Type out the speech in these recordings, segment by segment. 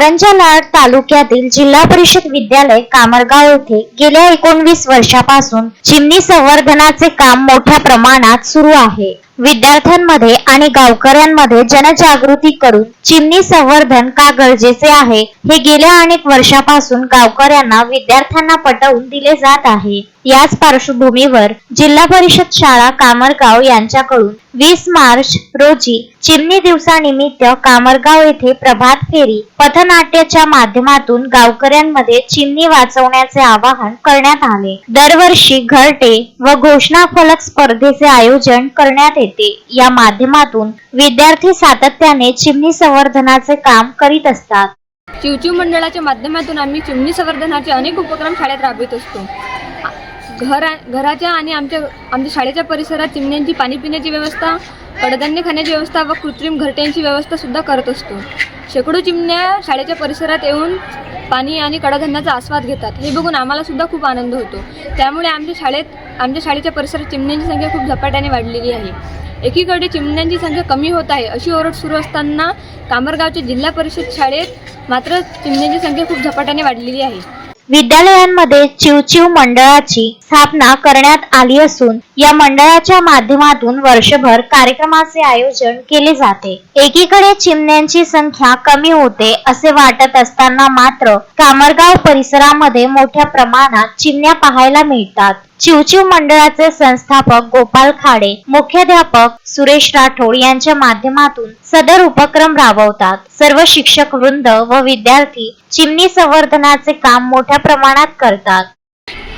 कारंजा लाड तालुक्यातील जिल्हा परिषद विद्यालय कामरगाव येथे गेल्या 19 वर्षापासून चिमणी संवर्धनाचे काम मोठ्या प्रमाणात सुरू आहे। विद्यार्थ्यांमध्ये आणि गावकऱ्यांमध्ये जनजागृती करून चिमणी संवर्धन का गरजेचे आहे हे गेल्या अनेक वर्षापासून गावकऱ्यांना विद्यार्थ्यांना पटवून दिले जात आहे। याच पार्श्वभूमीवर जिल्हा परिषद शाळा कामरगाव यांच्याकडून 20 मार्च रोजी चिमणी दिवसानिमित्त कामरगाव येथे प्रभात फेरी पथनाट्याच्या माध्यमातून गावकऱ्यांमध्ये चिमणी वाचवण्याचे आवाहन करण्यात आले। दरवर्षी घरटे व घोषणा फलक स्पर्धेचे आयोजन करण्यात येते। या माध्यमातून विद्यार्थी सातत्याने चिमणी संवर्धनाचे काम करीत असतात। चिवचिव मंडळाच्या माध्यमातून आम्ही चिमणी संवर्धनाचे अनेक उपक्रम शाळेत राबवित असतो। घराच्या आणि आमच्या शाळेच्या परिसरात चिमण्यांची पाणी पिण्याची व्यवस्था, कडधान्य खाण्याची व्यवस्था व कृत्रिम घरट्यांची व्यवस्था सुद्धा करत असतो। शेकडो चिमण्या शाळेच्या परिसरात येऊन पाणी आणि कडधान्याचा आस्वाद घेतात। हे बघून आम्हाला सुद्धा खूप आनंद होतो। त्यामुळे आमच्या शाळेच्या परिसरात चिमण्यांची संख्या खूप झपाट्याने वाढलेली आहे। एकीकडे चिमण्यांची संख्या कमी होत आहे अशी ओरड सुरू असताना कामरगावच्या जिल्हा परिषद शाळेत मात्र चिमण्यांची संख्या खूप झपाट्याने वाढलेली आहे। विद्यालयांमध्ये चिवचिव मंडळाची स्थापना करण्यात आली असून या मंडळाच्या माध्यमातून वर्षभर कार्यक्रमाचे आयोजन केले जाते। एकीकडे चिमण्यांची संख्या कमी होते असे वाटत असताना मात्र कामरगाव परिसरामध्ये मोठ्या प्रमाणात चिमण्या पाहायला मिळतात। चिवचिव मंडळाचे संस्थापक गोपाल खाडे, मुख्याध्यापक सुरेश राठोड यांच्या माध्यमातून सदर उपक्रम राबवतात। सर्व शिक्षक वृंद व विद्यार्थी चिमणी संवर्धनाचे काम मोठ्या प्रमाणात करतात।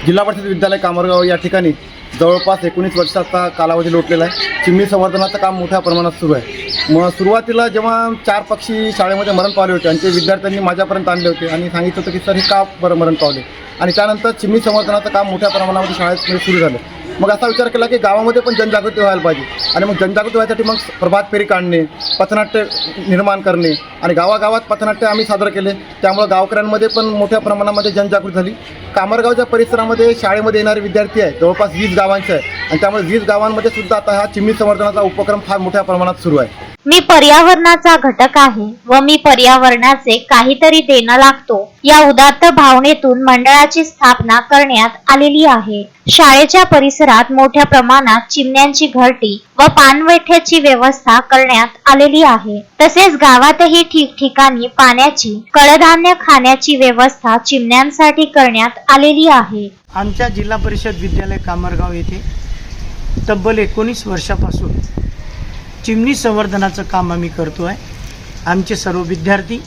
जिल्हा परिषद विद्यालय कामरगाव या ठिकाणी जवळपास 19 वर्षाचा कालावधी लोटलेला आहे। चिमणी संवर्धनाचं काम मोठ्या प्रमाणात सुरू आहे। मग सुरुवातीला जेव्हा 4 पक्षी शाळेमध्ये मरण पावले होते आणि ते विद्यार्थ्यांनी माझ्यापर्यंत आणले होते आणि सांगितलं होतं की सर हे का बरं मरण पावले, आणि त्यानंतर चिमणी संवर्धनाचं काम मोठ्या प्रमाणामध्ये शाळेत सुरू झालं। मग असा विचार केला की गावामध्ये पण जनजागृती व्हायला पाहिजे आणि मग जनजागृती व्हायसाठी मग प्रभात फेरी काढणे, पथनाट्य निर्माण करणे आणि गावागावात पथनाट्य आम्ही सादर केले। त्यामुळे गावकऱ्यांमध्ये पण मोठ्या प्रमाणामध्ये जनजागृती झाली। कामरगावच्या परिसरामध्ये शाळेमध्ये येणारे विद्यार्थी आहेत जवळपास 20 गावांचे आहे आणि त्यामुळे 20 गावांमध्ये सुद्धा आता हा चिमणी संवर्धनाचा उपक्रम फार मोठ्या प्रमाणात सुरू आहे। मी पर्यावरणाचा घटक आहे व मी पर्यावरणाचे काहीतरी देणं लागतो या उदात्त भावनेतून मंडळाची स्थापना करण्यात आलेली आहे। शाळेच्या परिसरात मोठ्या प्रमाणात चिमण्यांची घरटी व पाणवठ्याची व्यवस्था करण्यात आलेली आहे। तसेच गावातही ठिकठिकाणी पाण्याची, कडधान्य खाण्याची व्यवस्था चिमण्यांसाठी करण्यात आलेली आहे। आमच्या जिल्हा परिषद विद्यालय कामरगाव येथे तब्बल 19 वर्षापासून चिमणी संवर्धनाचं काम आम्ही करतो आहे। आमचे सर्व विद्यार्थी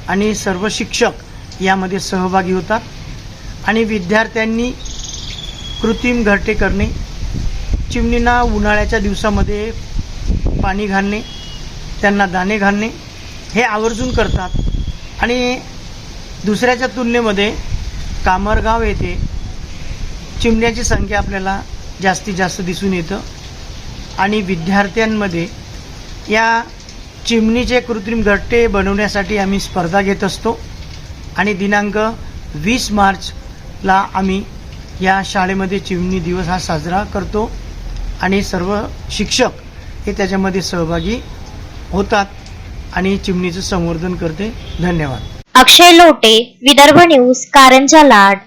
आणि सर्व शिक्षक यामध्ये सहभागी होतात आणि विद्यार्थ्यांनी कृत्रिम घरटे करणे, चिमणींना उन्हाळ्याच्या दिवसामध्ये पाणी घालणे, त्यांना दाणे घालणे हे आवर्जून करतात। आणि दुसऱ्याच्या तुलनेमध्ये कामरगाव येथे चिमण्याची संख्या आपल्याला जास्तीत जास्त दिसून येतं आणि विद्यार्थ्यांमध्ये या चिमणीचे कृत्रिम घरटे बनवण्यासाठी आम्ही स्पर्धा घेत असतो आणि दिनांक 20 मार्चला आम्ही या शाळेमध्ये चिमणी दिवस हा साजरा करतो आणि सर्व शिक्षक हे त्याच्यामध्ये सहभागी होतात आणि चिमणीचं संवर्धन करते। धन्यवाद। अक्षय लोटे, विदर्भ न्यूज, कारंजा लाड।